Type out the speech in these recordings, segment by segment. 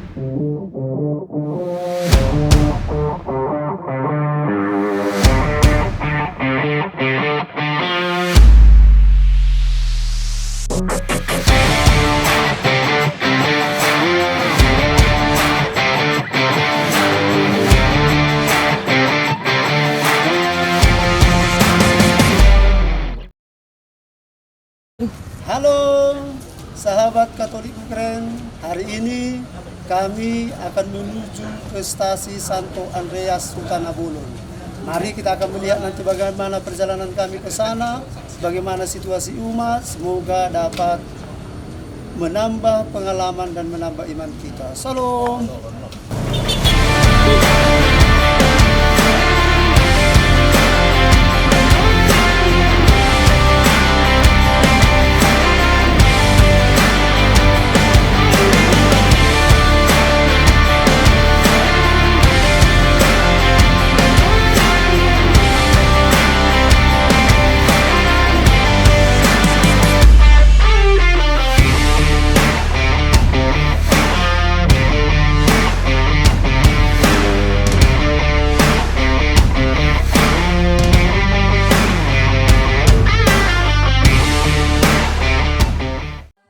Halo sahabat Katolik Ukraina, hari ini kami akan menuju ke stasi Santo Andreas Sukarnabulun. Mari kita akan melihat nanti bagaimana perjalanan kami ke sana, bagaimana situasi umat, semoga dapat menambah pengalaman dan menambah iman kita. Salam.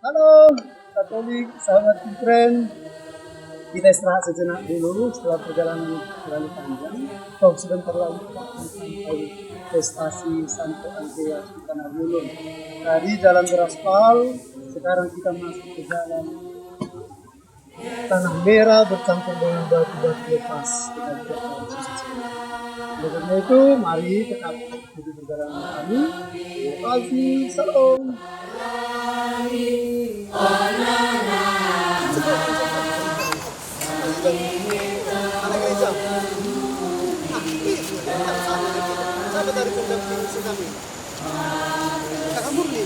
Halo Katolik, sahabat Ukraina, kita istirahat sejenak dulu setelah perjalanan terlalu panjang. Sebentar lagi kita akan sampai ke stasi Santo Andreas Sukarnabulun. Tadi jalan beraspal, sekarang kita masuk ke jalan tanah merah bercampur dengan batu-batu lepas. Kita lihat dari sisi sini. Oleh karena itu, mari tetap ikuti perjalanan kami. Terima kasih, salam. Sahabat dari pendamping kami, Kakak Murni.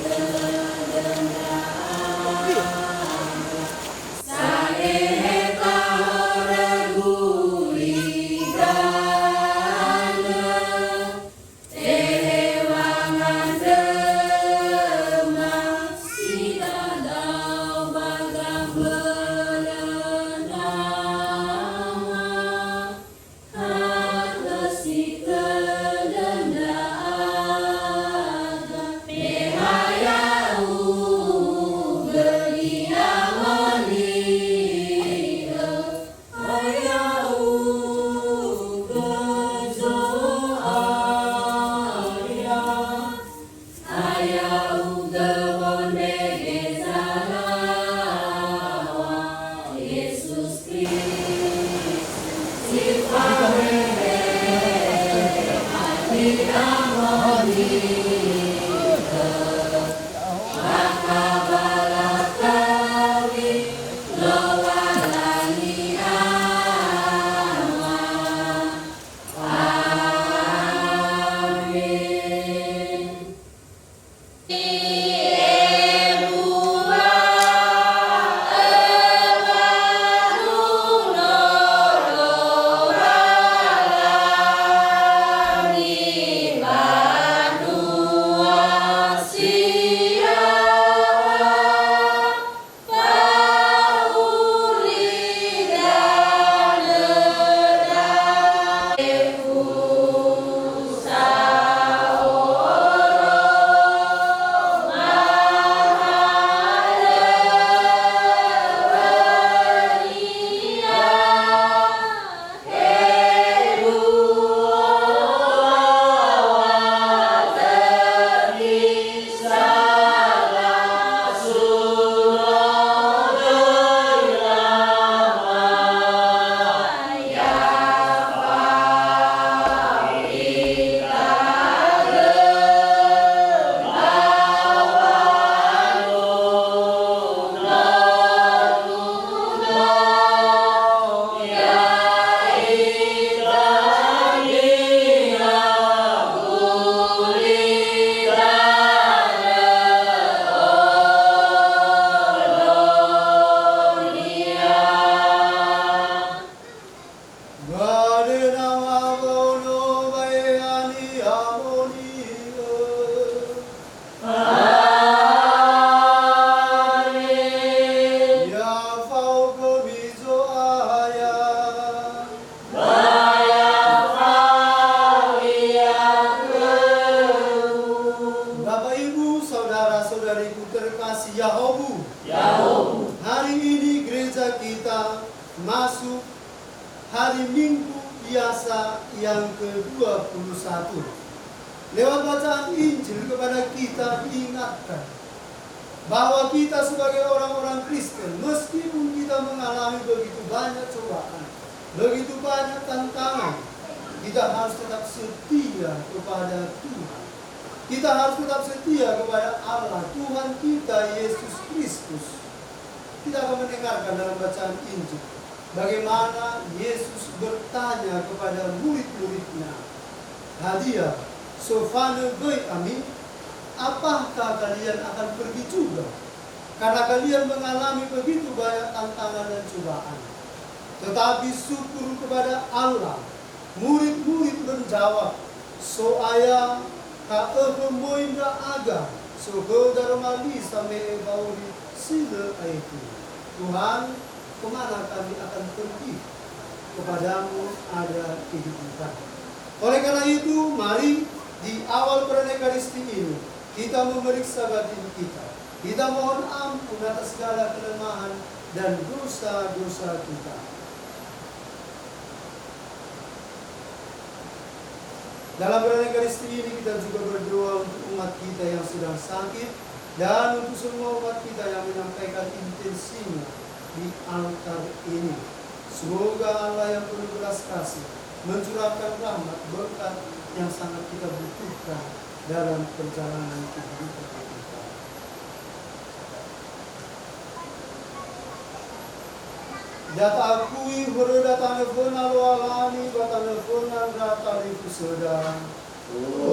masuk hari Minggu biasa yang ke-21. Lewat bacaan Injil kepada kita diingatkan bahwa kita sebagai orang-orang Kristen, meskipun kita mengalami begitu banyak cobaan, begitu banyak tantangan, kita harus tetap setia kepada Tuhan. Kita harus tetap setia kepada Allah, Tuhan kita Yesus Kristus. Kita akan mendengarkan dalam bacaan Injil bagaimana Yesus bertanya kepada murid-muridnya, "Hadiah, sofane goi amin, apakah kalian akan pergi juga? Karena kalian mengalami begitu banyak tantangan dan cobaan." Tetapi syukur kepada Allah, murid-murid menjawab, "So ayah ka moinda aga, so godarmali sampai bauri sila itu." Tuhan, kemana kami akan pergi? Kepadamu ada kehidupan. Oleh karena itu, mari di awal Eucharistia ini kita memeriksa batin kita. Kita mohon ampun atas segala kelemahan dan dosa-dosa kita. Dalam Eucharistia ini kita juga berdoa untuk umat kita yang sedang sakit dan untuk semua umat kita yang menyampaikan intensinya di altar ini. Semoga Allah yang penuh belas kasih mencurahkan rahmat berkat yang sangat kita butuhkan dalam perjalanan kehidupan kita. Data akui hurda tanefona loalani batanefona data itu sedang.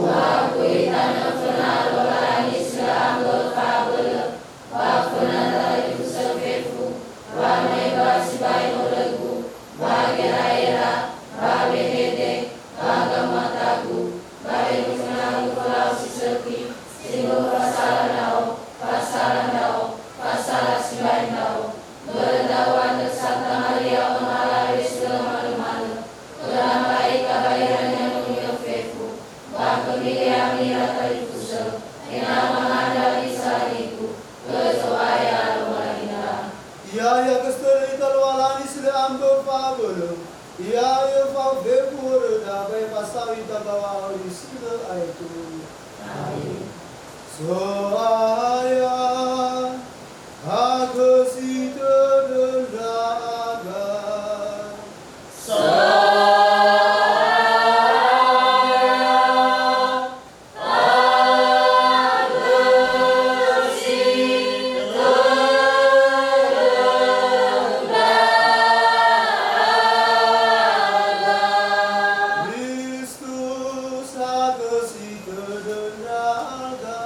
Akui tanefona loalani sedang berkabel, wakfona itu sepefu, wane basibai olegu, bagera-era, babehede, bagamatagu, babehuna lupalau sisepi, singo pasalanao, pasala sibainao, berdawan Santa Maria Onala Resula Malu-Malu, Kerambai kabayaran yang menyofefu, Bakemilia Mira Tarifuso, Enama Handa Isariku, Kezoaya Lomalina. Ia kesteri talwalani sile ambo fabolo, ia fau bepur dabai pasawi tabawa oli sile aitu. Amin. Soaya aku sido dendaga. Kristus aku sido dendaga.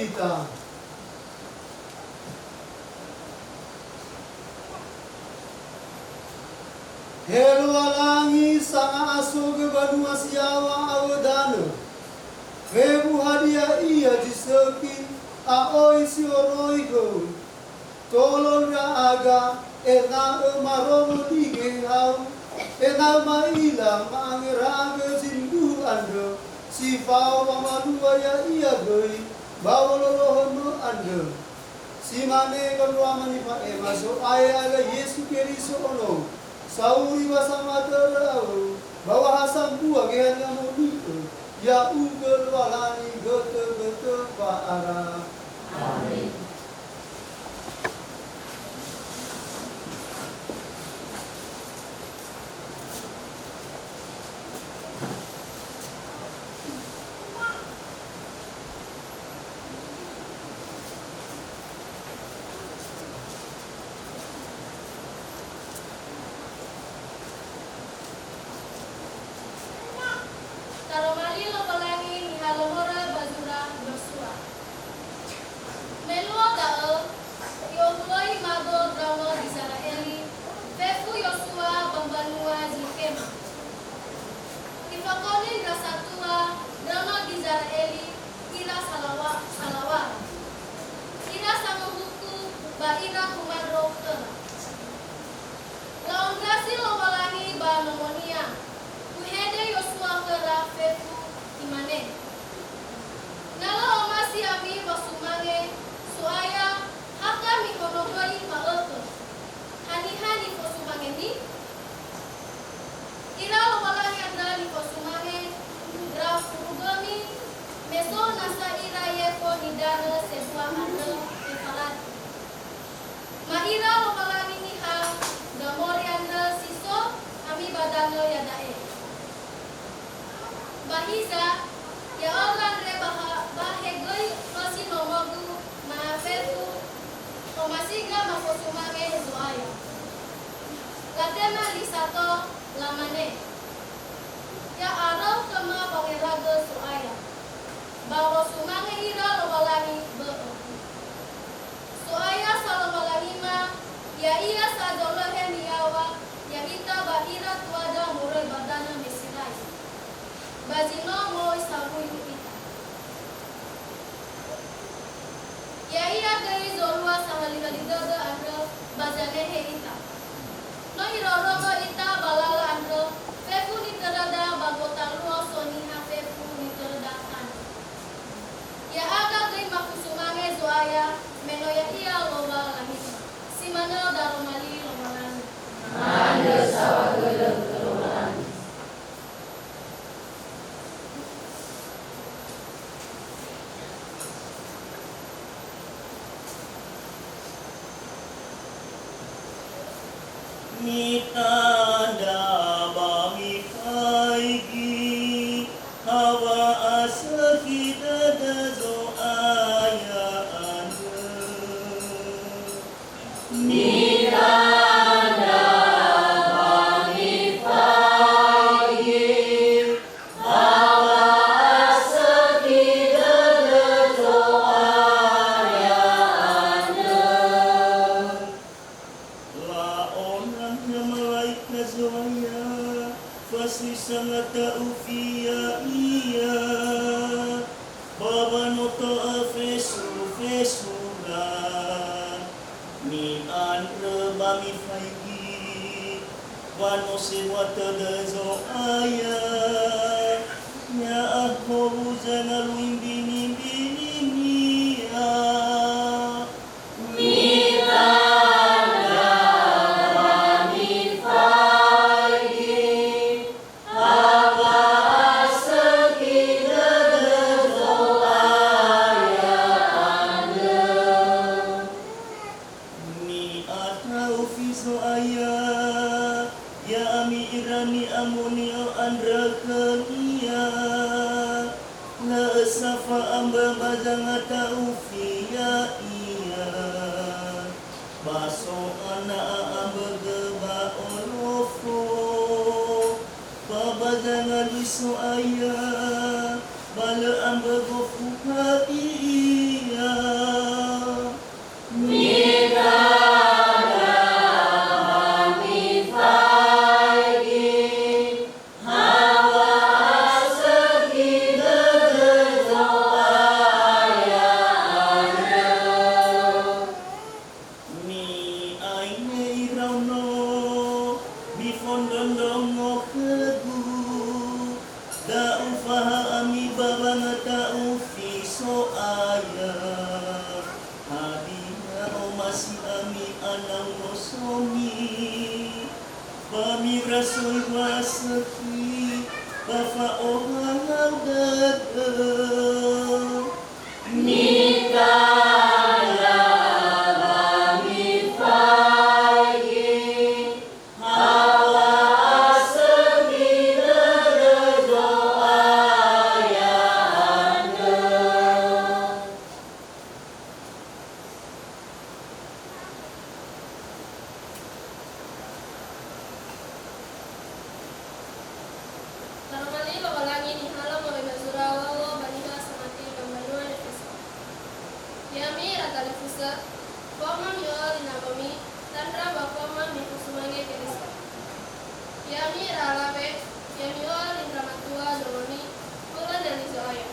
ita. Helo alangi sanga asoge banua siawa awedana. Rebu hadia iya diseki aoi si oroi ho. Tolong ya aga ena marono dige hau. Ena maila mangeraga sindu ando. Si fao mamalua ya iya goi. Bawalolohono ando. Si mane kalua manipa masuk ayah Yesus Keriso ono. Sauri wasama terau bawa hasam buah gehan yang mau itu ya ugel walani gete paara. Amin. Taromali lo balangi ni halomora bazura bersua. Melua dao, yomuloi mago drama di Israeli, fefu Yosua bambanua zikema. Ifakonin rasatua drama di Israeli, ira salawa. Ira sanguhuku ba ira kumadro tena. Laon grasi lo balangi ba nomonia. Kuhede Yosua kera fefu imane. Nala omasi ami wasumange suaya haka mikonogoi maoto. Hani fosumange ni. Ira lobalangi anda ni fosumange graf furugami meso nasa ira yeko nidana seswa anda efalat. Ma ira lobalangi ni ha gamori anda siso ami badana yadae. Bahiza ya orang re bahegoi masih nomogu maafetu omasiga mafosumange zuaya latema lisato lamane ya arau kema bangeraga zuaya bawa sumange ira lobalangi beo zuaya salobalangi ma ya iya sadolohe niawa ya ita bahira tuada murai badana mesirai bazino mo isabu ita. Ya iya dari zorua sahali-hali daga anda bazane he ita. No irorogo ita balala anda fefu ni terada bagota luo soniha fefu ni terada tan. Ya aga gay makusumange zoaya meno ya iya loba langit. Simana daromali lomalani. Anda sawagedeg terulani. Mitanda bami kaigi hawa asa kita dazo aya anda. Mitanda bami pagi hawa asa kita doa anda. Laonan na malaika zoya fasi sangat ufia iya baba noto fesuran mi andre bami faigi wano sewa tedezo aya nya ahobu zanaluim bini ya Mitanda bami pagi hawa asa kita doa anda. Ni atau fiso aya ya ami irani amuni o andra kania la safa amba bazanga taufia iya baso ana amba geba olofo baba zanga liso aya bala amba gofuka iya Pami rasul wasaki Bafa ohang dada Taramali babalangi ni halam mo ibasura wawo baniha samati pembanua Efeso. Yami ratali fusa, poma miol inagomi, tandra bapoma mi kusumange Kristo. Yami ralabe, yami ol indramatua domoni, bulan dan izoaya.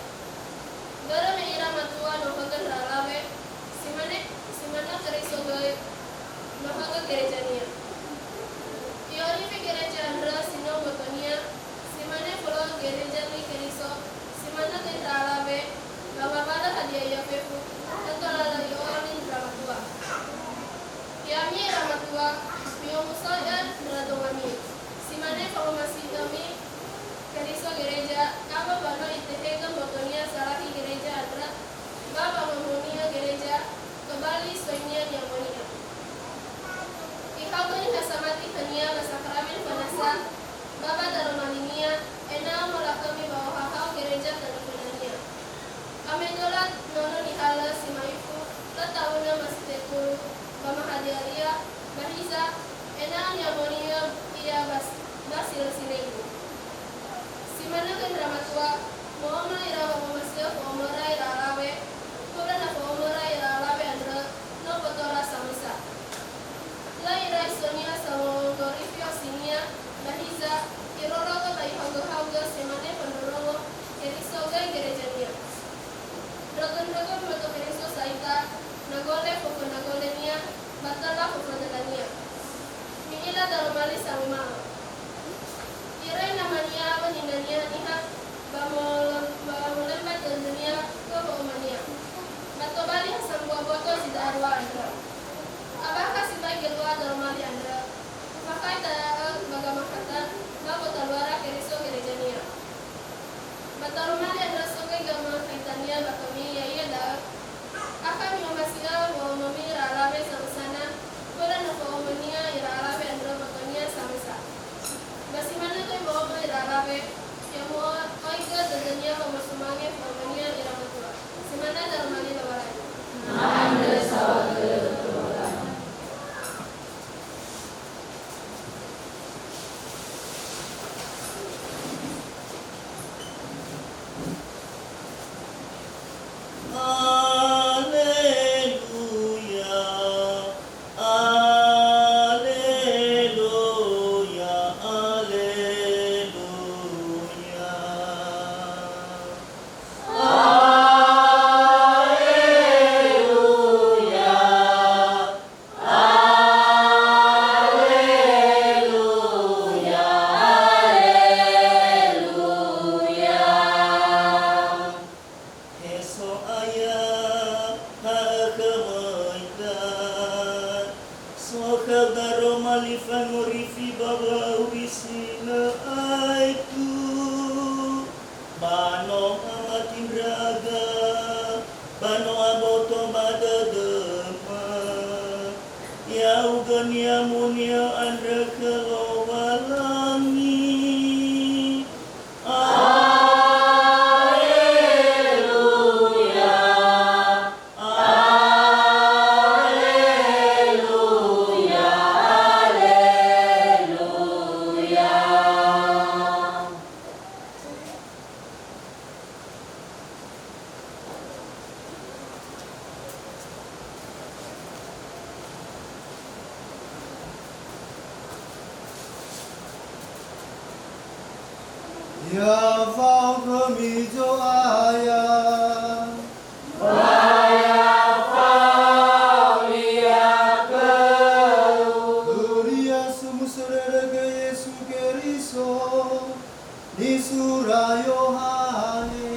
Dora me iramatua nohagan ralabe, simana Kristo goy, nohaga gerejania. Ioni pe gereja andra sino botonia, simane pulau gereja ni Kristo, simana ten ralabe, bawa pada hadiah ya pepu, tentu lala ioni dramatua. Yami ramatua, mio musaya dradongami, simane formasi kami, Kristo gereja, apa bano itehega botonia salahi gereja andra, bapa memunia gereja, kembali soinya nyamonia. Ikagoni hasamati hania basakramen panasa, baba daromalinia, ena molakami bawa hakau gereja tanikunania. Amendolat nono nihala simaifu, tatawuna mastekuru, bama hadiaria, bahiza, ena nyamonia ia basil sineibu. Simana kan dramatua, mooma irawa momasio omora iralawe, kula na omora iralawe andra, no kotora samisa. Lai sonia samo gorifio sinia, bahiza, irorogo bai hogo semane pandorogo, kerisoga gerejania. Drogon moto keriso saita, nagole foko nagolenia, batala foko nagania. Minila daromali sama. Irai namanya waninania niha, bamolembat dunia ke baumania. Batobali hasam boto sidarwa andra. Apakah si baik gelua daromali andra? Makai ta bagamakata, babo talwara keriso gerejania. Batarumali andra soge gama kaitania bakami ya da. Akan yomasia wa mami ralabe samsana, bola na omania iralabe andra bakania samsa. Basimana to bawa iralabe, yamo oiga dadania wa sumange omania iramatua. Simana daromali lawara. Anda saudara. Ya kami doaya. Gloria sumus rege Yesu Keriso, ni sura Yohane.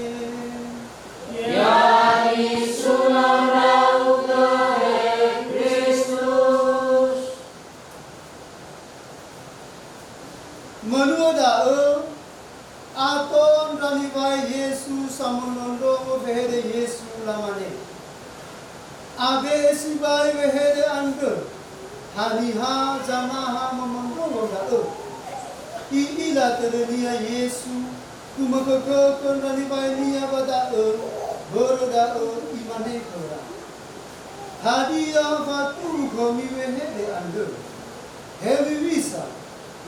si bai Yesus samonondo behere Yesus lamane. Abe si bai behere ande. Haniha jamaha memondo dao. Iila terenia Yesus kumakakakon dari bai nia badao. Berodao imane kora. Hadiah fatu kami behere ande. Hebi bisa.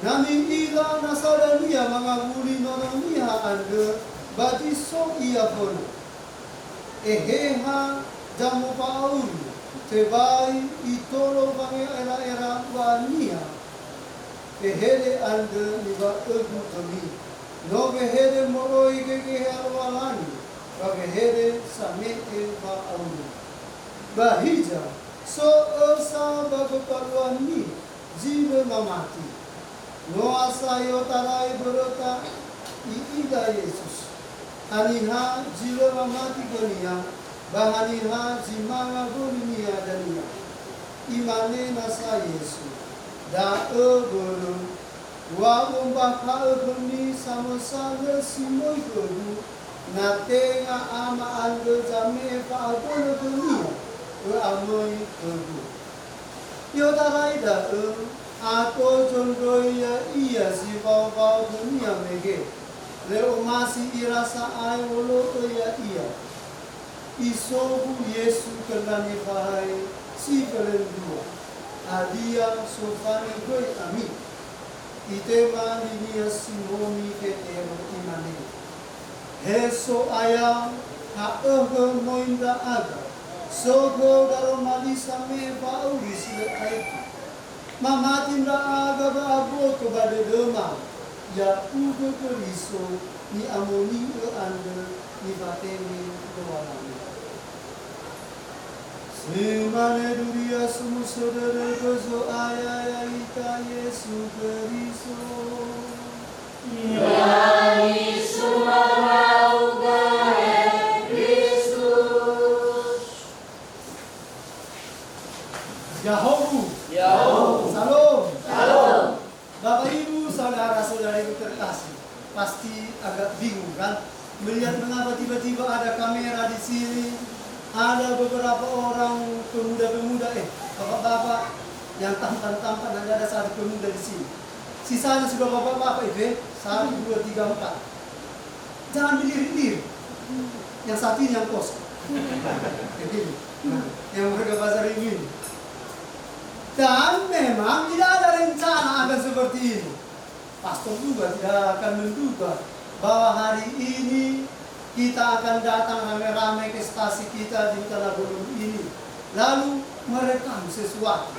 Nami ila nasadania mangaguli nononia ande bati so ia fono. Eheha jamu pauli tebai itolo bange era wania. Ehere ande niba egu kami. No behere moroi keke harwalani. Ba behere sameke pauli. Bahija so osa bagoparwani jibe mamati. No asayo tarai berota iida Yesus. Aniha jiwa mamati gonia, bahaniha jimanga gonia dania. Imane nasa Yesus. Da boro wa umbah ka goni sama-sama simoi godu. Natenga ama ando jame pa abono gonia. Amoi godu. Yo tarai da Ako jondoya iya si bau dunia mege. Leo masih irasa ai wolo ya iya. Isobu Yesu kendani bahai si kelen dua. Adia sofani goi ami. Itema linia simomi ketero imane. Heso ayam haogo moinda aga. Sogo daro malisa me bau isle aiki. Mamatin da aga ba abo to bade dema ya ugo keriso ni amoni e ande ni batemi doalami. Semane dunia sumu saudara gozo ayaya ita Yesu keriso. Ya Yesu mauga Kristus. Yahobu. Salam. Bapak Ibu, saudara-saudariku terkasih, pasti agak bingung kan? Melihat mengapa tiba-tiba ada kamera di sini, ada beberapa orang pemuda-pemuda, bapak-bapak yang tampan-tampan, ada satu pemuda di sini. Sisanya sudah bapak-bapak itu, 1, 2, 3, 4. Jangan dilirik-lirik. Yang satu ini yang kos. Yang harga pasar ini. Dan memang tidak ada rencana akan seperti ini. Pastor juga tidak akan menduga bahwa hari ini kita akan datang rame-rame ke stasi kita di Tanah Bolon ini. Lalu merekam sesuatu.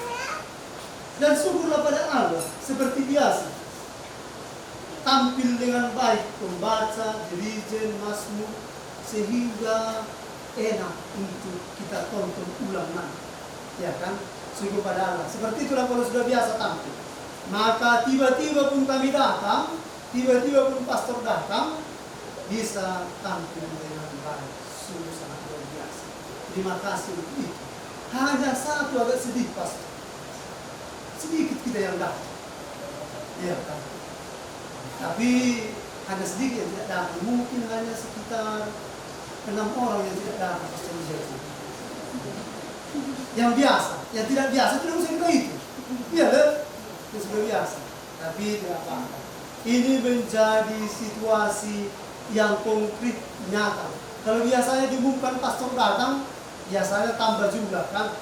Dan syukurlah pada Allah, seperti biasa. Tampil dengan baik pembaca, dirijen, mazmur, sehingga enak untuk kita tonton ulang nanti. Ya kan? Sungguh pada Allah. Seperti itulah kalau sudah biasa tampil. Maka tiba-tiba pun kami datang, tiba-tiba pun pastor datang, bisa tampil dengan baik. Sungguh sangat luar biasa. Terima kasih untuk itu. Hanya satu agak sedih pastor. Sedikit kita yang datang. Iya kan? Tapi hanya sedikit yang tidak datang. Mungkin hanya sekitar 6 orang yang tidak datang pastor Yesus. Yang biasa, yang tidak biasa tidak usah kita itu. Iya kan? Itu sudah biasa. Tapi tidak apa-apa. Ini menjadi situasi yang konkret, nyata. Kalau biasanya diumumkan pastor datang, biasanya tambah jumlah kan.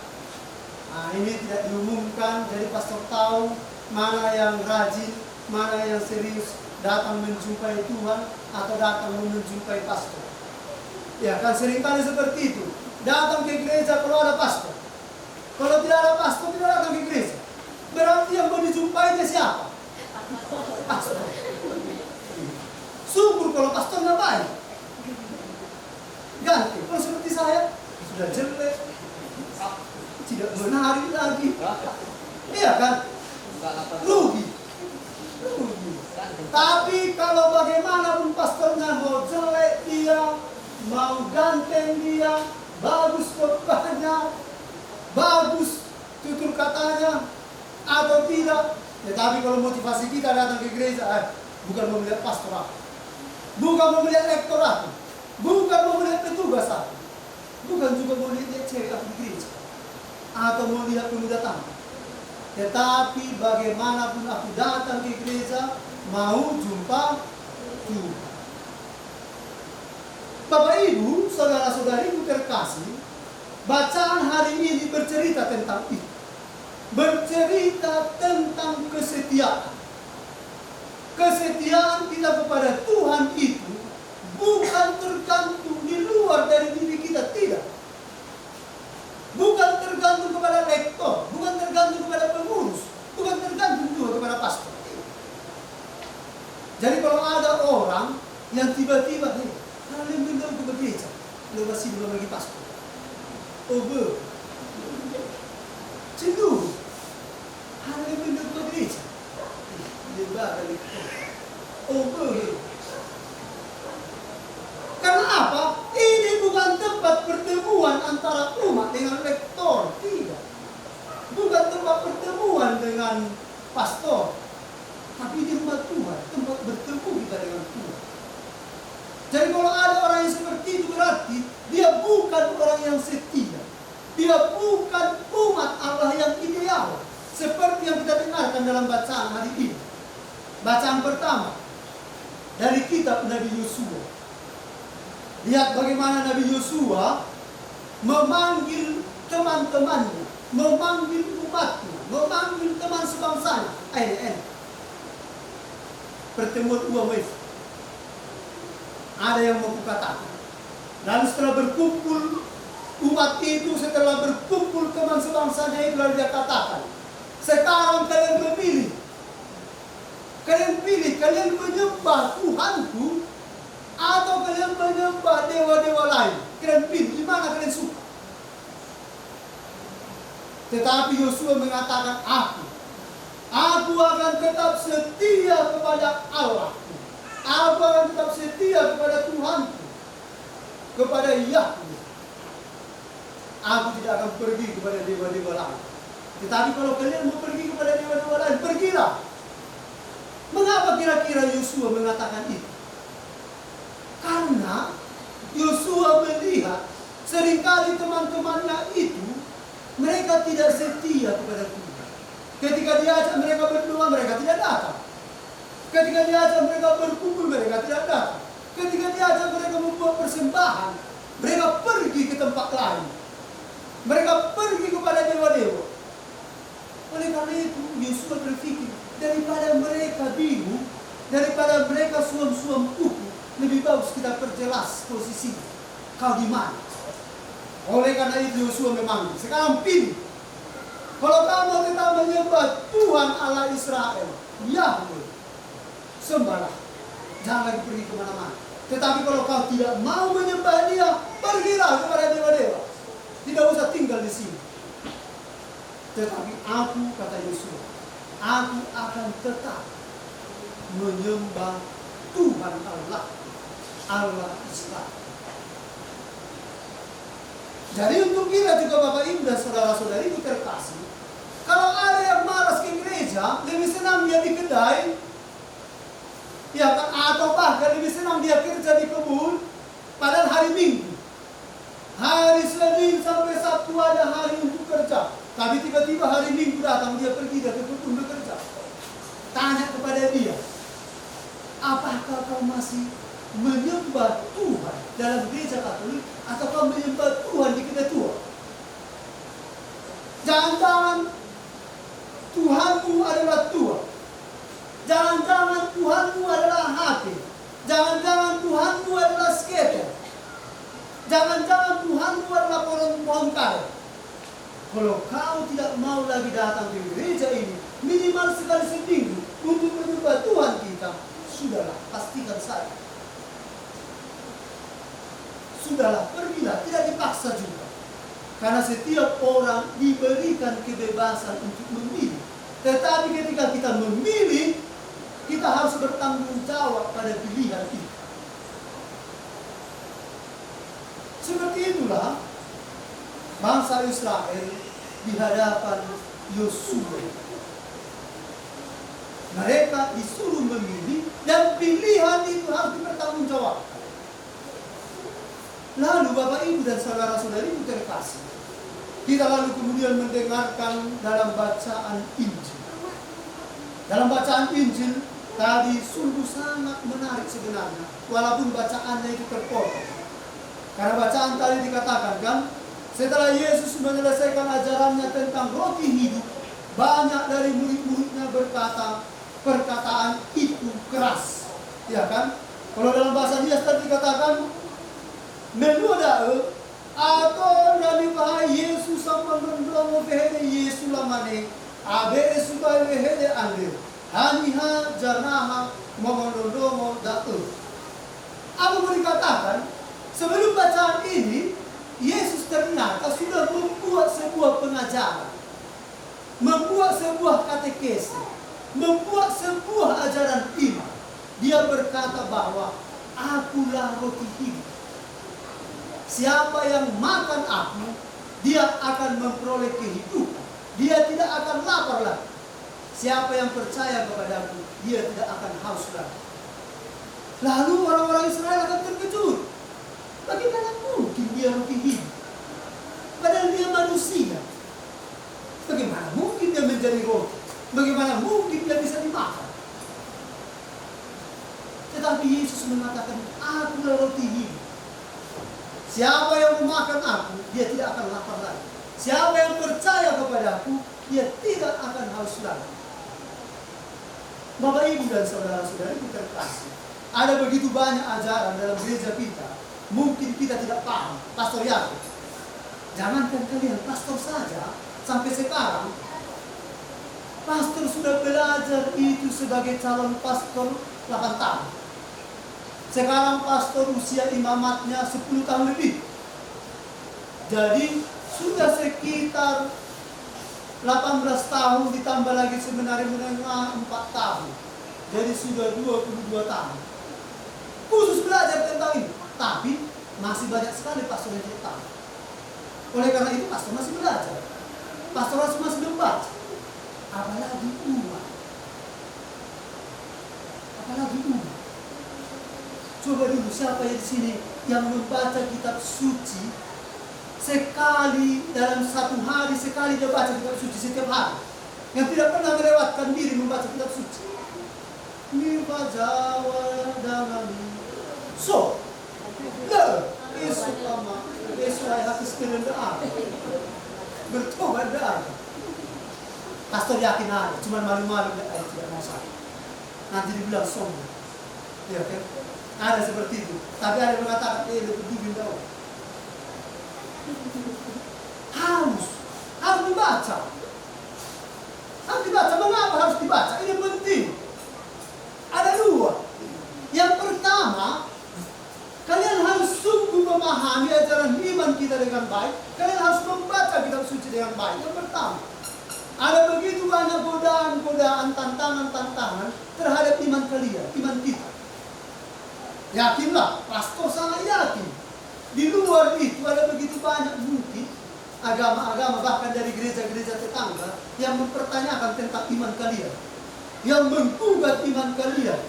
Nah, ini tidak diumumkan, jadi pastor tahu mana yang rajin, mana yang serius datang menjumpai Tuhan atau datang menjumpai pastor. Ya kan seringkali seperti itu. Datang ke gereja kalau ada pastor. Kalau tidak ada pastor, tidak datang ke gereja. Berarti yang mau dijumpainya siapa? Pastor. Syukur kalau pastornya baik. Ganti. Kalau seperti saya, sudah jelek, tidak menarik lagi. Iya kan? Rugi. Tapi kalau bagaimanapun pastornya mau jelek dia, mau ganteng dia, bagus khotbahnya, bagus tutur katanya, atau tidak. Tetapi kalau motivasi kita datang ke gereja, bukan mau melihat pastor apa. bukan mau melihat rektorat, bukan mau melihat petugas aku, bukan juga mau lihat cewek aku di gereja, atau mau lihat pemuda tamu. Tetapi bagaimanapun aku datang ke gereja, mau jumpa Tuhan. Bapak Ibu, saudara-saudariku terkasih, bacaan hari ini bercerita tentang itu. Bercerita tentang kesetiaan. Kesetiaan kita kepada Tuhan itu bukan tergantung di luar dari diri kita, tidak. Bukan tergantung kepada rektor, bukan tergantung kepada pengurus, bukan tergantung juga kepada pastor. Jadi kalau ada orang yang tiba-tiba, kalian benar ke gereja, lepas ini belum lagi pastor. Oh, cenderung, kalian benar ke gereja. Karena apa? Ini bukan tempat pertemuan antara umat dengan rektor, tidak. Bukan tempat pertemuan dengan pastor, tapi di rumah Tuhan, tempat bertemu kita dengan Tuhan. Jadi kalau ada orang yang seperti itu berarti dia bukan orang yang setia. Dia bukan umat Allah yang ideal. Seperti yang kita dengarkan dalam bacaan hari ini. Bacaan pertama dari kitab Nabi Yosua. Lihat bagaimana Nabi Yosua memanggil teman-temannya, memanggil umatnya, memanggil teman sebangsanya. Pertemuan umat. Ada yang mau kukatakan. Lalu setelah berkumpul umat itu, setelah berkumpul teman sebangsanya itu, lalu dia katakan, sekarang kalian memilih. Kalian pilih, kalian menyembah Tuhanku atau kalian menyembah dewa-dewa lain. Kalian pilih, di mana kalian suka. Tetapi Yosua mengatakan, aku akan tetap setia kepada Allah. Aku akan tetap setia kepada Tuhanku, kepada Yahweh. Aku tidak akan pergi kepada dewa-dewa lain. Tetapi kalau kalian mau pergi kepada dewa-dewa lain, pergilah. Mengapa kira-kira Yosua mengatakan itu? Karena Yosua melihat seringkali teman-temannya itu mereka tidak setia kepada Tuhan. Ketika diajak mereka berdoa, mereka tidak datang. Ketika diajak mereka berkumpul, mereka tidak datang. Ketika diajak mereka membuat persembahan, mereka pergi ke tempat lain. Mereka pergi kepada dewa-dewa. Oleh karena itu, Yosua berpikir, daripada mereka bingung, daripada mereka suam-suam kuku, lebih bagus kita perjelas posisi. Kau di mana? Oleh karena itu Yosua memanggil. Sekarang pilih. Kalau kamu tetap menyembah Tuhan Allah Israel, Yahweh, sembahlah. Jangan lagi pergi kemana-mana. Tetapi kalau kau tidak mau menyembah Dia, pergilah kepada dewa-dewa. Tidak usah tinggal di sini. Tetapi aku, kata Yosua, aku akan tetap menyembah Tuhan Allah, Allah Israel. Jadi untuk kita juga Bapak Ibu dan saudara-saudari itu terkasih, kalau ada yang malas ke gereja, lebih senang dia di kedai, ya kan? Atau bahkan lebih senang dia kerja di kebun, padahal hari Minggu, hari Senin sampai Sabtu ada hari untuk kerja. Tapi tiba-tiba hari Minggu datang, dia pergi ke kebun bekerja. Tanya kepada dia, apakah kau masih menyembah Tuhan dalam gereja Katolik atau kau menyembah Tuhan di kedai tua? Jangan-jangan Tuhanmu adalah tua. Jangan-jangan Tuhanmu adalah hati. Jangan-jangan Tuhanmu adalah skater. Jangan-jangan Tuhanmu adalah pohon karet. Kalau kau tidak mau lagi datang ke gereja ini, minimal sekali seminggu untuk menyembah Tuhan kita, sudahlah, pastikan saja. Sudahlah, pergilah, tidak dipaksa juga. Karena setiap orang diberikan kebebasan untuk memilih. Tetapi ketika kita memilih, kita harus bertanggung jawab pada pilihan kita. Seperti itulah bangsa Israel di hadapan Yosua. Mereka disuruh memilih dan pilihan itu harus dipertanggungjawabkan. Lalu Bapak Ibu dan saudara-saudari itu terkasih, kita lalu kemudian mendengarkan dalam bacaan Injil. Dalam bacaan Injil tadi sungguh sangat menarik sebenarnya, walaupun bacaannya itu terpotong. Karena bacaan tadi dikatakan kan, setelah Yesus menyelesaikan ajarannya tentang roti hidup, banyak dari murid-muridnya berkata, perkataan itu keras. Ya kan? Kalau dalam bahasa dia tadi dikatakan, menuda atau Nabi Bahai Yesus sama mendongo behede Yesus lamane, abe subai behede ande, haniha janaha momondongo datu. Apa mau dikatakan? Sebelum bacaan ini, Yesus ternyata sudah membuat sebuah pengajaran, membuat sebuah katekesi, membuat sebuah ajaran iman. Dia berkata bahwa akulah roti hidup. Siapa yang makan aku, dia akan memperoleh kehidupan. Dia tidak akan lapar lagi. Siapa yang percaya kepadaku, dia tidak akan haus lagi. Lalu orang-orang Israel akan terkejut. Bagaimana mungkin dia roti hidup? Padahal dia manusia. Bagaimana mungkin dia menjadi roti? Bagaimana mungkin dia bisa dimakan? Tetapi Yesus mengatakan, akulah roti hidup. Siapa yang memakan aku, dia tidak akan lapar lagi. Siapa yang percaya kepadaku, dia tidak akan haus lagi. Bapak Ibu dan saudara-saudari kita terkasih, ada begitu banyak ajaran dalam gereja kita. Mungkin kita tidak paham. Pastor Yakub, jangankan kalian pastor saja, sampai sekarang pastor sudah belajar itu sebagai calon pastor 8 tahun. Sekarang pastor usia imamatnya 10 tahun lebih. Jadi sudah sekitar 18 tahun ditambah lagi sebenarnya 4 tahun. Jadi sudah 22 tahun. Khusus belajar tentang ini. Tapi masih banyak sekali pastor yang tidak tahu. Oleh karena itu pastor masih belajar. Pastor masih membaca. Apalagi umat. Apalagi umat. Coba dulu siapa yang di sini yang membaca kitab suci sekali dalam satu hari, sekali dia baca kitab suci setiap hari, yang tidak pernah melewatkan diri membaca kitab suci. Nipa Jawa dalam so le Yesus lama Yesus hati sekalian doa bertobat doa. Pastor yakin ada, cuma malu-malu tidak mau sakit. Nanti dibilang sombong. Ya kan? Ada seperti itu. Tapi ada yang mengatakan, lebih dingin tau. Harus dibaca. Harus dibaca. Mengapa harus dibaca? Ini penting. Ada 2. Yang pertama, kalian harus sungguh memahami ajaran iman kita dengan baik. Kalian harus membaca kitab suci dengan baik. Yang pertama, ada begitu banyak godaan-godaan, tantangan-tantangan terhadap iman kalian, iman kita. Yakinlah, pastor sangat yakin. Di luar itu ada begitu banyak mungkin agama-agama, bahkan dari gereja-gereja tetangga yang mempertanyakan tentang iman kalian, yang menggugat iman kalian,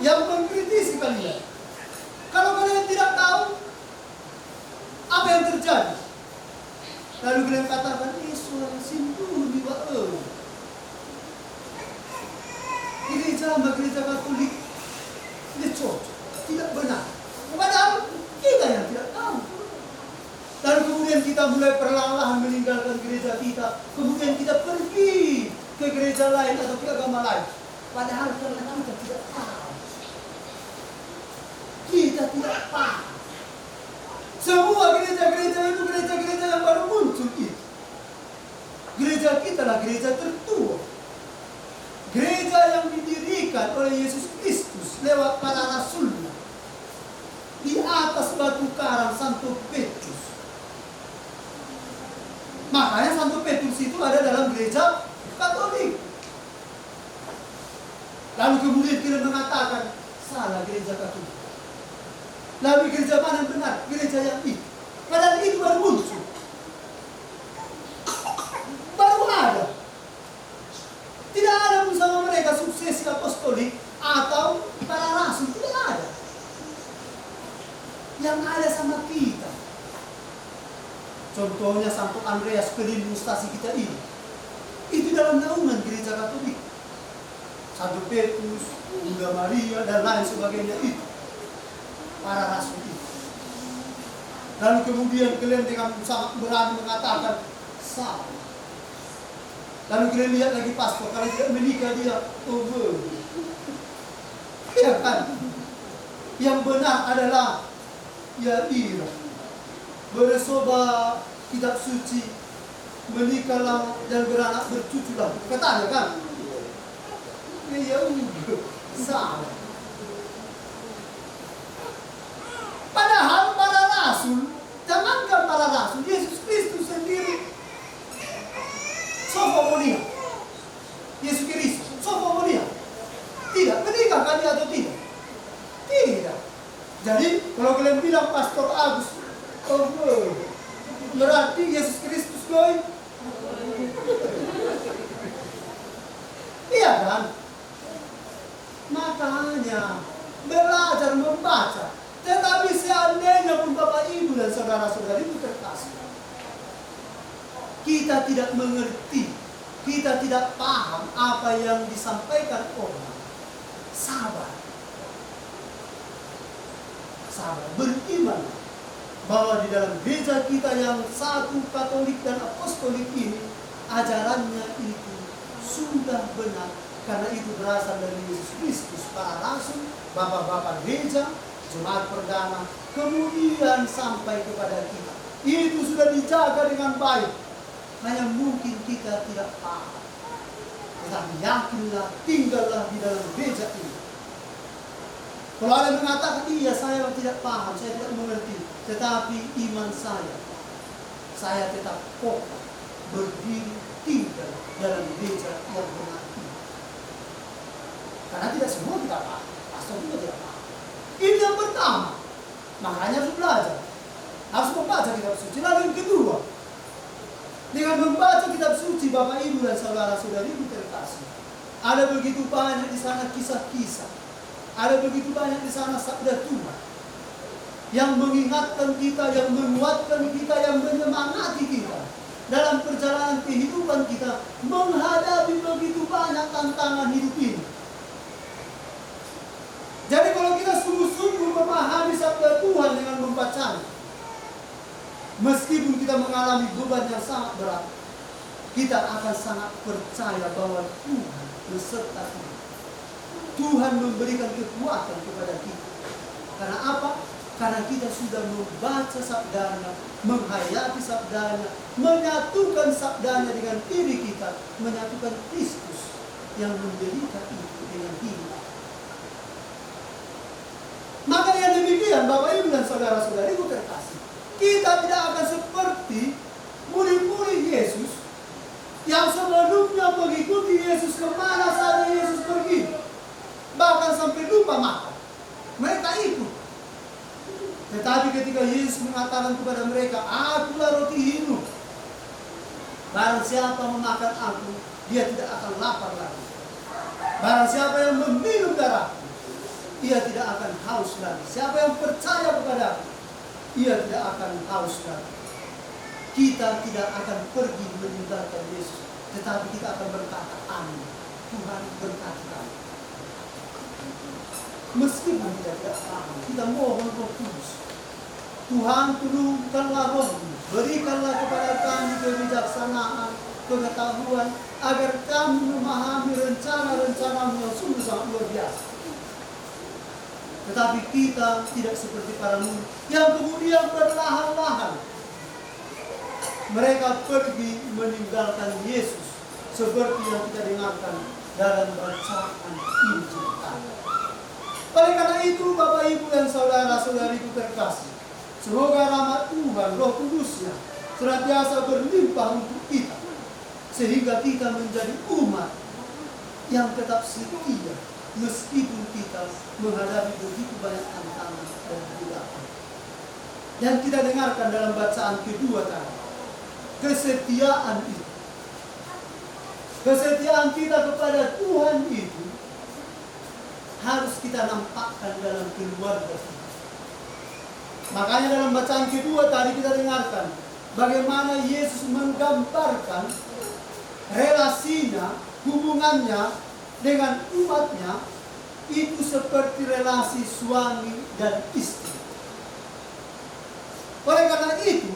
yang mengkritisi kalian. Kalau kalian tidak tahu, apa yang terjadi? Lalu kalian katakan, suara sindu di bawah. Gereja Katolik ini cocok. Tidak benar. Padahal kita yang tidak tahu. Lalu kemudian kita mulai perlahan-lahan meninggalkan gereja kita. Kemudian kita pergi ke gereja lain atau ke agama lain. Padahal karena kita tidak tahu. Kita tidak paham. Semua gereja-gereja itu gereja-gereja yang baru muncul itu. Gereja kita lah gereja tertua. Gereja yang didirikan oleh Yesus Kristus lewat para rasulnya. Di atas batu karang Santo Petrus. Makanya Santo Petrus itu ada dalam gereja Katolik. Lalu kemudian kita mengatakan salah gereja Katolik. Lalu gereja mana yang benar? Gereja yang itu. Padahal itu baru muncul. Baru ada. Tidak ada bersama mereka suksesi contohnya Santo Andreas pelindung stasi kita ini. Itu dalam naungan gereja Katolik. Santo Petrus, Bunda Maria, dan lain sebagainya itu. Para rasul itu. Lalu kemudian kalian dengan sangat berani mengatakan salah. Lalu kalian lihat lagi pastor, kalau tidak menikah dia over. Ya kan? Yang benar adalah ya iya. Bersoba kitab suci, menikahlah dan beranak bercuculah. Katanya kan? Ya udah, salah. Padahal para rasul, jangankan para rasul, Yesus Kristus sendiri sofomonia. Yesus Kristus sofomonia. Tidak, menikahkan dia atau tidak? Tidak. Jadi kalau kalian bilang Pastor Agus, berarti Yesus Kristus goy. Iya kan? Makanya belajar membaca. Tetapi seandainya pun Bapak Ibu dan saudara-saudari itu terkasih, kita tidak mengerti, kita tidak paham apa yang disampaikan orang. Sabar. Sabar. Beriman bahwa di dalam gereja kita yang satu Katolik dan Apostolik ini, ajarannya itu sudah benar. Karena itu berasal dari Yesus Kristus, para rasul, bapak-bapak gereja, jemaat perdana, kemudian sampai kepada kita. Itu sudah dijaga dengan baik. Hanya mungkin kita tidak paham. Tetapi yakinlah, tinggallah di dalam gereja ini. Kalau ada yang mengatakan, iya saya tidak paham, saya tidak mengerti. Tetapi iman saya tetap kokoh, berdiri, tinggal dalam gereja yang benar ini. Karena tidak semua kita paham, pastor juga tidak paham. Ini yang pertama, makanya harus belajar. Harus membaca kitab suci. Lalu yang kedua, dengan membaca kitab suci, Bapak Ibu dan saudara-saudari terkasih, ada begitu banyak di sana kisah-kisah, ada begitu banyak di sana sabda Tuhan yang mengingatkan kita, yang menguatkan kita, yang menyemangati kita dalam perjalanan kehidupan kita menghadapi begitu banyak tantangan hidup ini. Jadi kalau kita sungguh-sungguh memahami sabda Tuhan dengan membacanya, meskipun kita mengalami beban yang sangat berat, kita akan sangat percaya bahwa Tuhan beserta kita. Tuhan memberikan kekuatan kepada kita. Karena apa? Karena kita sudah membaca sabdanya, menghayati sabdanya, menyatukan sabdanya dengan diri kita, menyatukan Kristus yang menderita itu dengan diri. Maka yang demikian, Bapak Ibu dan saudara-saudariku terkasih, kita tidak akan seperti murid-murid Yesus yang sebelumnya mengikuti Yesus kemana saja Yesus pergi, bahkan sampai lupa makan. Mereka ikut. Tetapi ketika Yesus mengatakan kepada mereka, "Akulah roti hidup. Barang siapa memakan aku, dia tidak akan lapar lagi. Barang siapa yang meminum darahku, ia tidak akan haus lagi. Siapa yang percaya kepada aku, ia tidak akan haus lagi." Kita tidak akan pergi meninggalkan Yesus, tetapi kita akan berkata, "Amin, Tuhan berkati kami." Meskipun kita tidak paham, kita mohon Roh Kudus, Tuhan turunkanlah Roh-Mu, berikanlah kepada kami kebijaksanaan, pengetahuan, agar kami memahami rencana-rencana-Mu yang sungguh sangat luar biasa. Tetapi kita tidak seperti para murid yang kemudian perlahan-lahan mereka pergi meninggalkan Yesus, seperti yang kita dengarkan dalam bacaan Injil tadi. Oleh karena itu, Bapak Ibu dan saudara-saudariku terkasih, semoga rahmat Tuhan, Roh Kudusnya senantiasa berlimpah untuk kita, sehingga kita menjadi umat yang tetap setia meskipun kita menghadapi begitu banyak tantangan dan godaan. Yang kita dengarkan dalam bacaan kedua tadi, kesetiaan itu, kesetiaan kita kepada Tuhan itu harus kita nampakkan dalam keluarga kita. Makanya dalam bacaan kedua tadi kita dengarkan, bagaimana Yesus menggambarkan relasinya, hubungannya dengan umatnya itu seperti relasi suami dan istri. Oleh karena itu,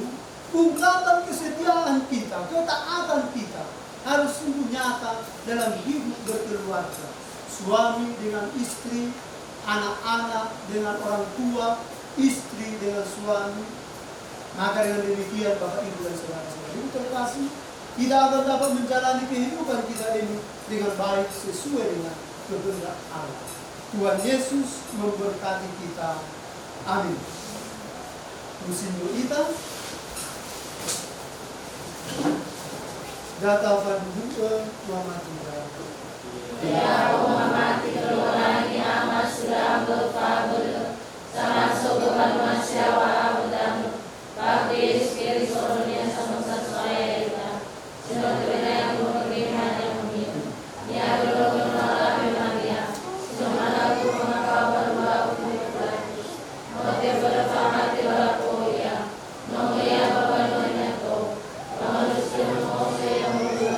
ungkapan kesetiaan kita, ketaatan kita harus sungguh nyata dalam hidup berkeluarga. Suami dengan istri, anak-anak dengan orang tua, istri dengan suami. Maka dengan demikian Bapak Ibu dan saudara-saudara yang terkasih, kita akan dapat menjalani kehidupan kita ini dengan baik sesuai dengan kehendak Allah. Tuhan Yesus memberkati kita. Amin. Musim kita data panduka Mama Tuhan. Ya umat keluarani amat sudah berfabel sama sobat manusia wabudam bagi sekali soronya sama saya kita sudah terbenam berkenan yang mulia ya berdoa Maria cuma aku mengaku berdoa untuk lagi oke berfaham tidak ya noya bapak noya to manusia manusia yang mulia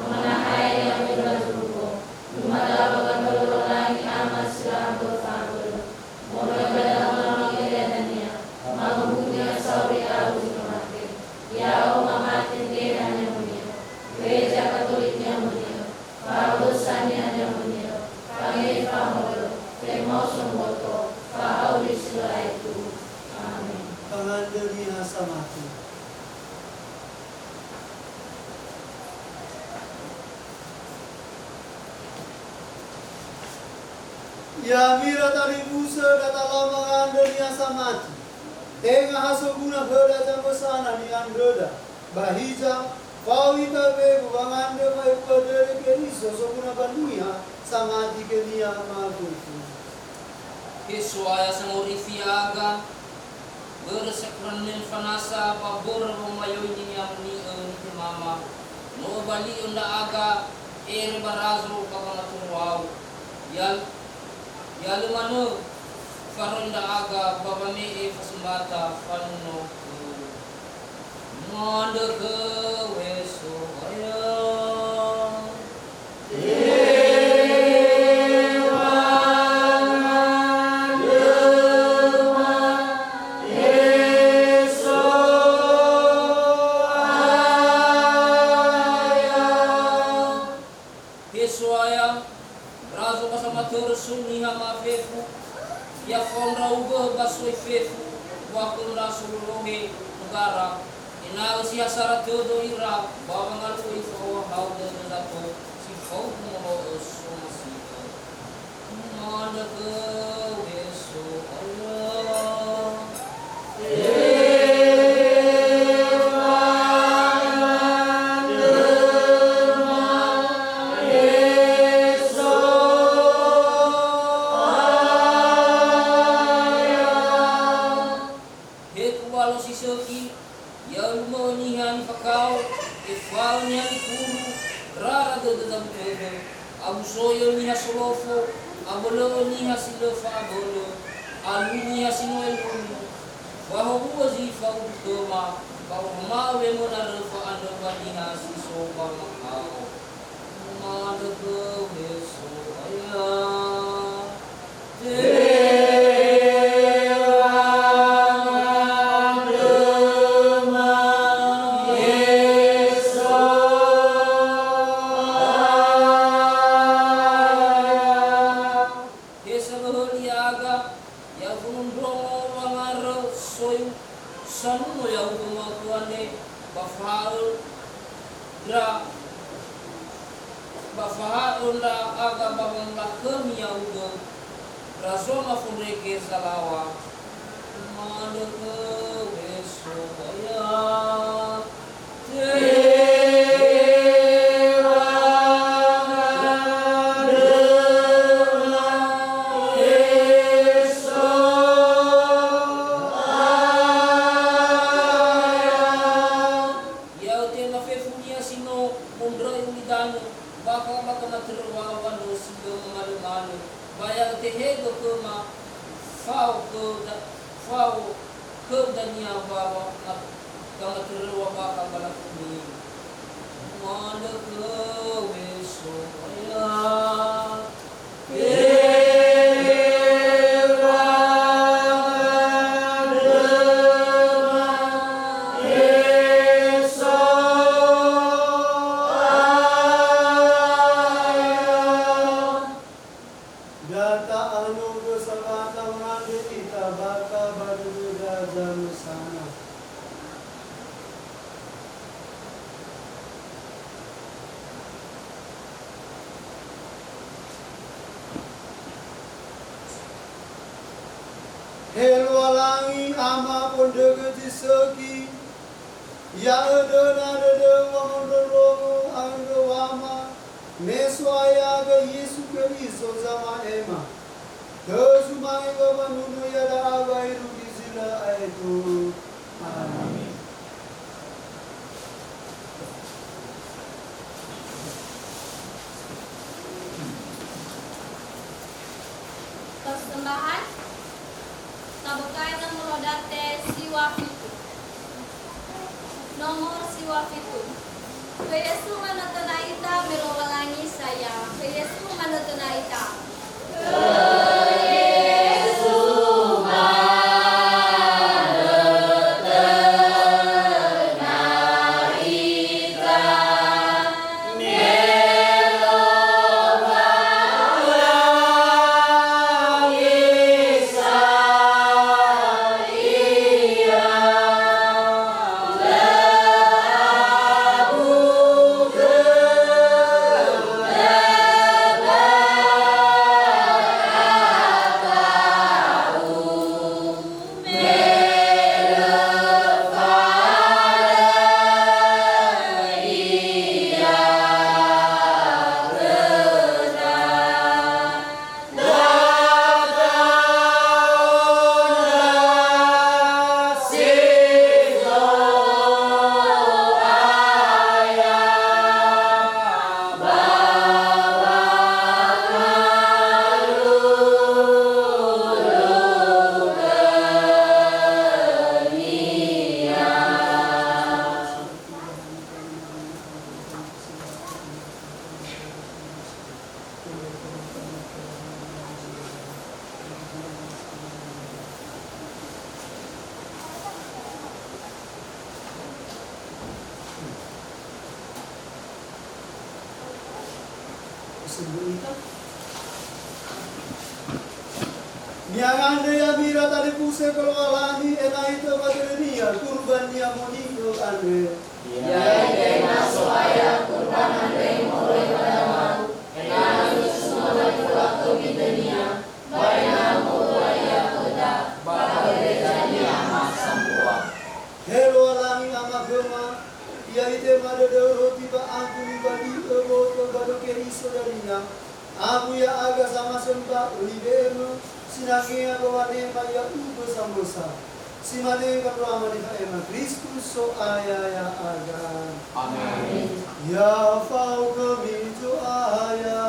menahai yang berjuang Lumada bagan berdoa amat sudah berfabel mulai berdoa mengenainya mabunya sawi aku mati ya mati dia yang mulia gereja katoliknya mulia pausannya yang mulia kami pamol termoson boto pauli sila itu amin. Pangandaria Samati. Ya mira tari busa kata lama ngandania samati. Tengah haso guna heda jambo sana ni andoda. Bahija pawita begu bangande pai padere keriso so guna banduya samati kenia magutu. Kesuaya sangorifiaga bersekran min fanasa pabor romayo ini yang ni mama no bali unda aga barazo kabangatun wow Yalu mano faronda aga babame fasumata fanno manda ke weso aya ya fonra ugo basoi fefu wakunda sulurohe negara ina usia syarat todo ira bawang alu ifo hauda dato si fau mo somasi manda ke weso Allah Abu soyo ni hasolofo, abolo ni hasilofa abolo, alu ni hasinoel ulu. Bahwa wazifa utama, bahwa mawe mona refa ando bani hasiso bamakao. Mada beso ayah. Bafahaunda aga babang lakem yaudo rasoma fundeke salawa madeke beso ya kang terwa ka bala kami manda ke besokaya Data anu kesempatan mandi kita baka baduda jam sana. Helwalangi ama pondegeti segi ya edena dede wamondolongo ando wama meswaya ga Yesu Kristo zama ema kesumai ga manunu ya da agairu dizila aitu amin. Persembahan tabukai nomor date siwa fitu. Nomor siwa fitu. Ke Yesu manatanaita melowalangi saya. Ke Yesu manatanaita. Sebenita Niangande ya mira tadi puse kolwalani enaito materenia kurban dia moniko ande Ya ide maswaya kurban ande mole padamu enanu semua waktu bidania bayna mulaya koda bagedania masampua Helo alami ama gema ya ide madero tiba aku bagi ebo bado keriso darinya aku ya aga sama sempa ulibeno sinagea bawane maya ugo sambosa simane kapra mani ema Kristus so aya ya aga amin ya fau kami tu aya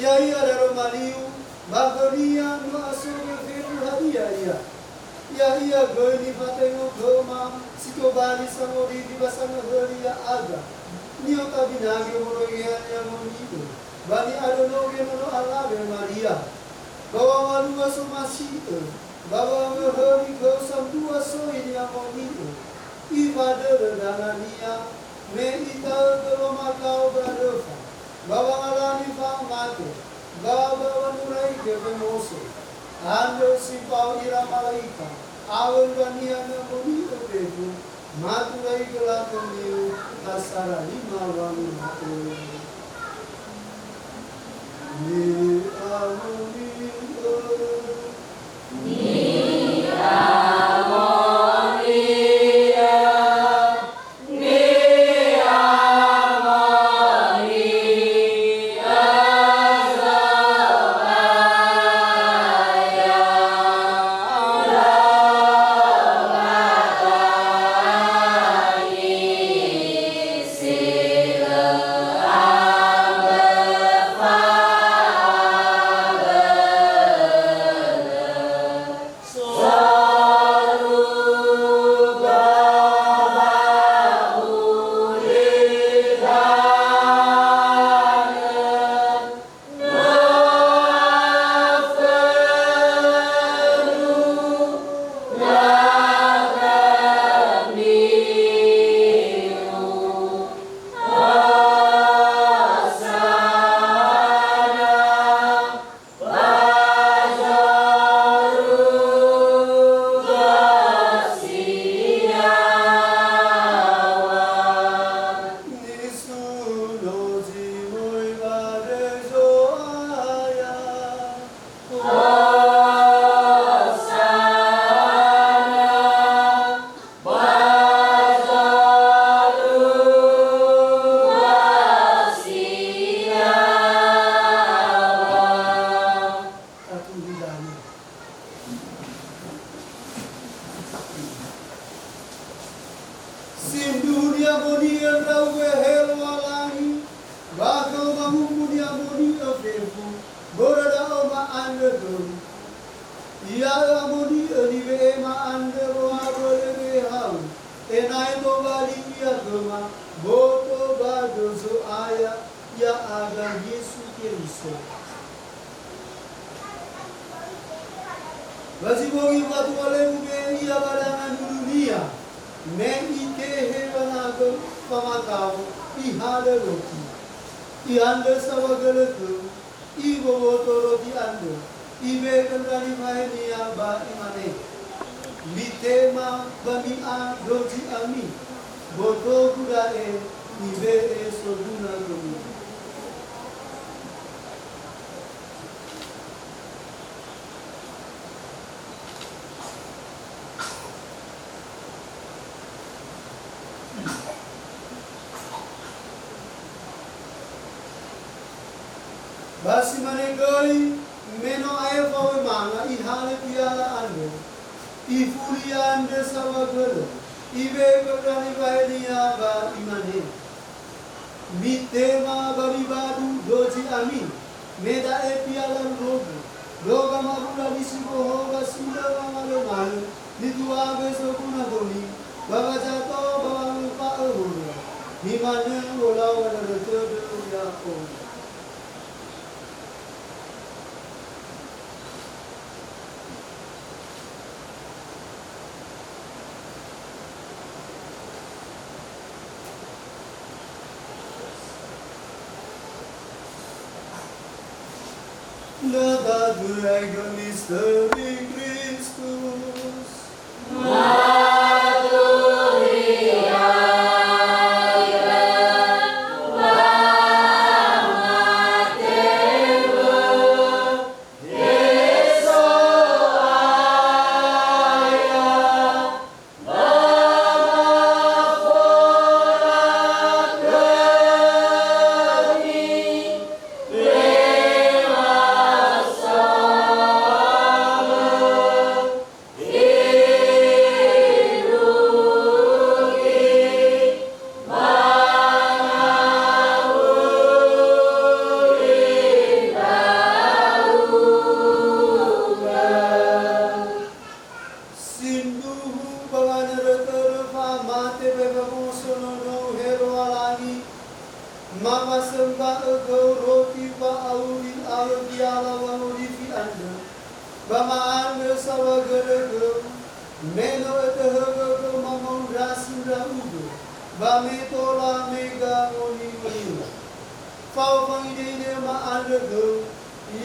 Ya iya dari Maliu, Bagonia no asoge fetu hadia iya. Ya iya goni fatengo goma, sito bali samori di basana hadia aga. Nio kabinage morogia ya monido. Bani adonoge mono alabe Maria. Bawa walua so masito. Bawa ngehori go samtua so ini amonido. Ibade danania me ita go makau badofa. Bawa ngalani fang mate, bawa nurai ke pemoso, ando si pau ira malaika, awal bania na moni obedu, Maturai kelakon liu asara lima wangi matu. Ni amuni Sindunia monia rawe helwalangi bakal mamunia monia fefu borada oma andegum ia monia libe ema andero abole hau enai to bali ia gema boto bado so aya ya aga Yesu Kristo basi bogi watu wale ube ia badangan dunia men ike hevanago pamatao ihale roti ihande sawagaletu ibo roti ande ibe kendali maenia ba imane litema bami a roti ami boto kudae ibe soduna gomi basi manegoi meno ae fawe manga ihale piala ande ifuri ande sawagalo ibe gani baenia ba imane mitema bari badu doji ami meda e piala rogo loga mabula disibo hoga sinda malo malo ditua beso kuna doni baba jato baba lupa ehura himane ola wala retedo ya o Louvado é o misteri Christus. Mama sembah ego roti ba auri auri ala wa uri fi anda. Bama anda sawa gerego. Meno ete hego mama rasura ugo. Bame tola mega oni moni. Fau pangide ma anda go.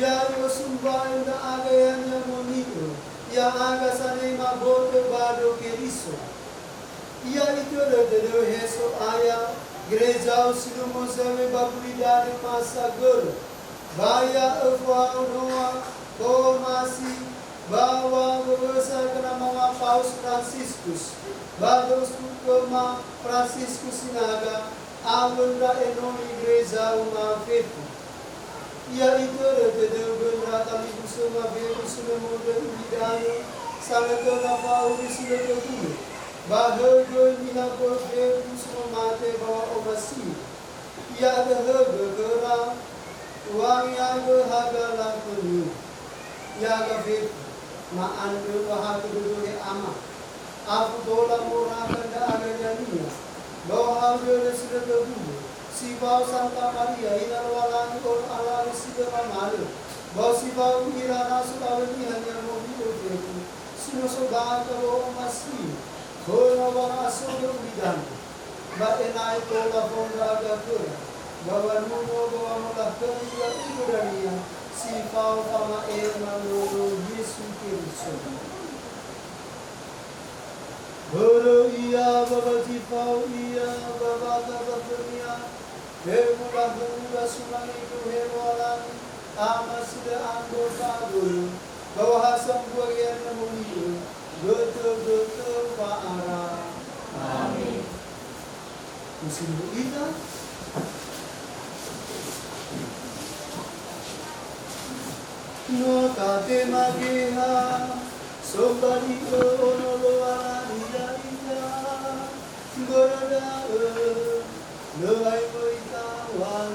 Ya yo sumba anda agayanya moni. Ya aga sane ma bote bado keriso. Ia itu adalah Yesus ayah gereja silumo sewe babuli dari masa gol. Baya evwa unoa masih bahwa berbesar kena nama Paus Franciscus. Bagus kema Franciscus sinaga abunda enoni gereja uma fetu. Ia itu adalah benda kali bersama beru semua berdiri sangat kenapa uri sudah terbunuh. Bahagia mina beru semua mati bawa obasi. Ia ada bergerak uang yang berharga lakunya. Ia gafet maan berbahagia berdua amat. Aku dola murah kanda agaknya. Bahwa dia sudah terbunuh. Si bau Santa Maria ina walang on ala sida mamal bau si bau irana sudawani hanya mobil itu sino soga karo masih kono bang aso bidan ba enai tola fonda gakura bawa nuno bawa mulakkan ya ibadania si bau pama ermano Yesu Kristus Boro iya baba tipau iya baba dunia Hemulah sulang itu hewalan amasida anggota guru bahwa hasam bagian memuliu betul-betul parah. Amin. Musim kita no kate magiha sobari ono loa dia gorada Lelai beritahuan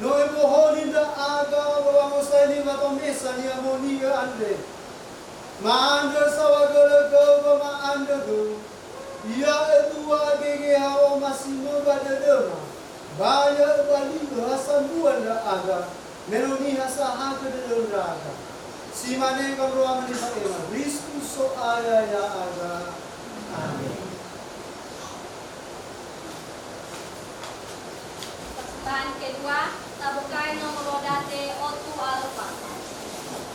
No ebohoni da aga bawa musani matomesa ni amoni ga ande. Maandar sawagala go ma ande go. Ya etu agege hawa masimo badadema. Baya bali hasan buan da aga. Meloni hasa haga da aga. Si mane kamroa mani sakema. Kristus so aya ya aga. Amin. Persembahan kedua, tabukai nomor rodate Otu Alfa.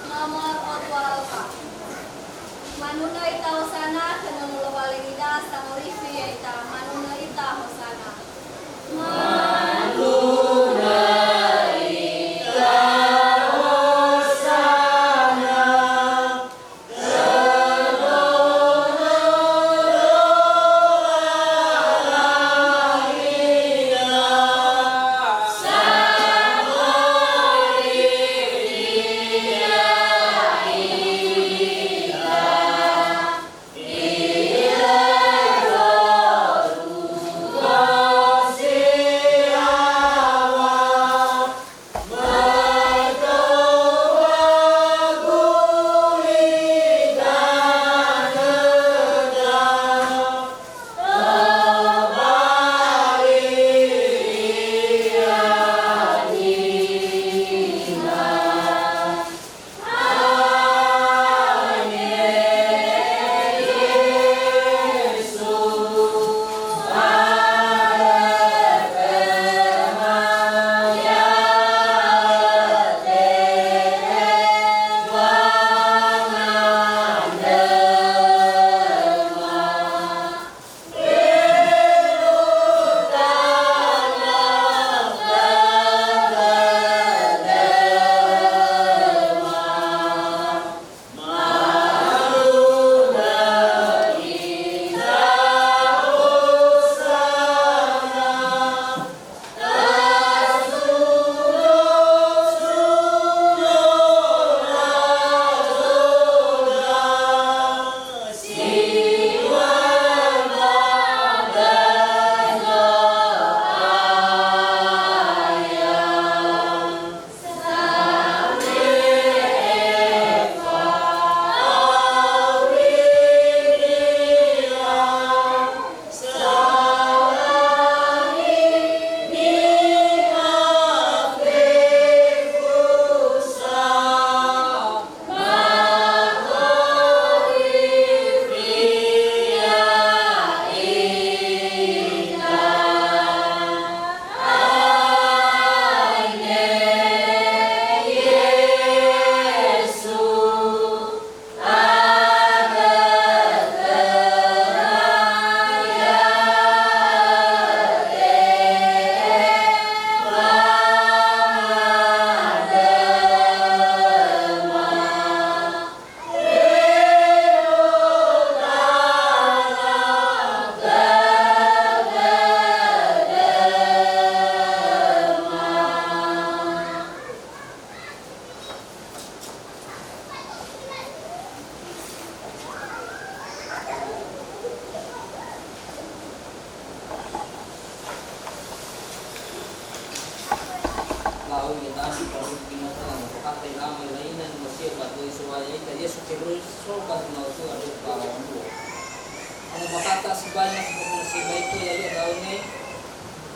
Nomor Otu Alfa. Manuna ita hosana kena mula balengida samorifi ita manuna ita hosana.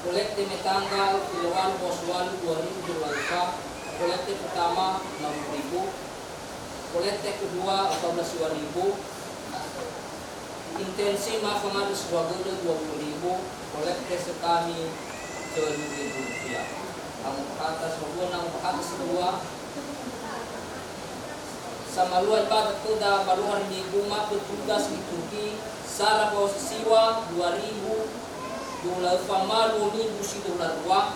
Kolektif tanggal kiloan poswal 2025, kolektif pertama 6.000, kolektif kedua 14.000, intensi maafkan swagolo 20.000, kolektif sekami 7.000 rupiah. Ang atas mabuan ang atas kedua sa maluan badat ko da maluan ni Guma petugas di Turki sara posisiwa 2.000 dolar famalu minggu si dolar dua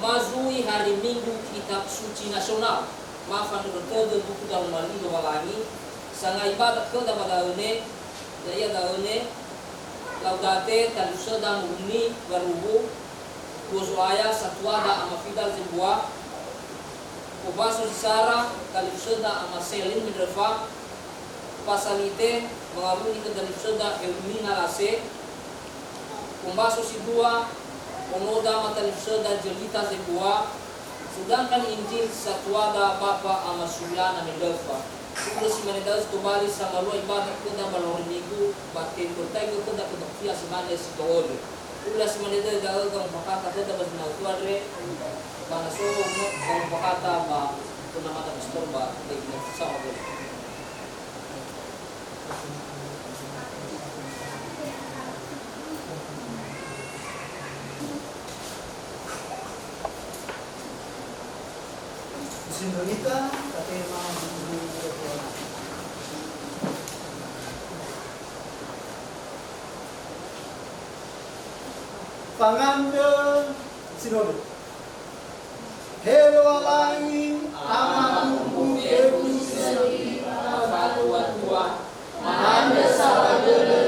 mazui hari minggu kitab suci nasional maafan berkode buku dalam mali doalangi sanga ibadat ke dalam daune daya daune laudate dan sedang uni barubu kuzuaya satuada ama fidal sebuah kubasu sara kali sedang ama selin minerva pasalite mengabuni ke dari sedang eumina lase kumbaso si dua onoda matalipsoda jelita si dua Sedangkan Injil sa tuada Bapa ang masulana ni Lefa. Kung si Manidas tumali sa malu ibadat ko na malorinigo, batin ko tayo ko na kudakya si Manes si Toole. Kung si Manidas dagang bakata ko dapat na utuare, manasuho mo kung bakata ba kung naman ang pastor ba, ay nagsasama ko. Sinonita, tapi mga pangambil sinonit. Helwalangi amang bumi sendiri Tua, Anda salah dulu,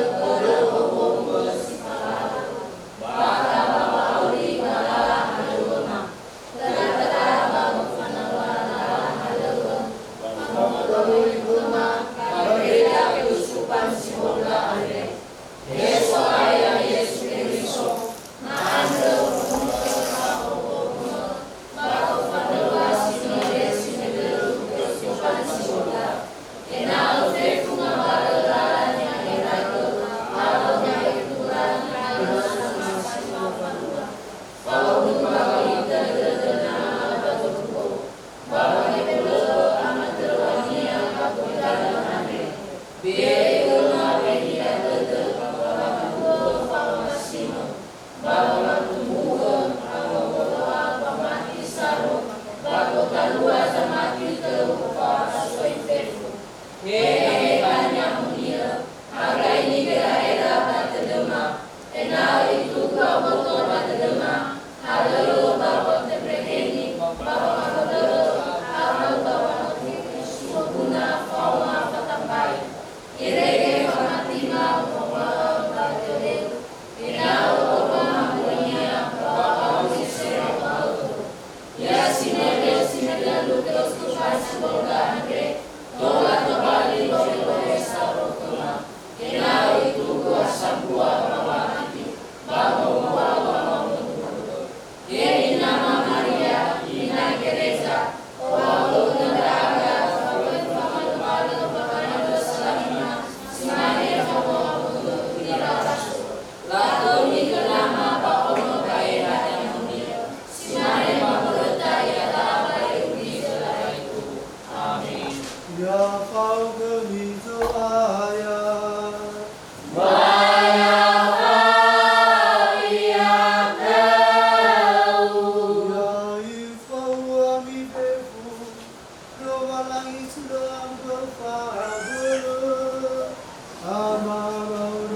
Amar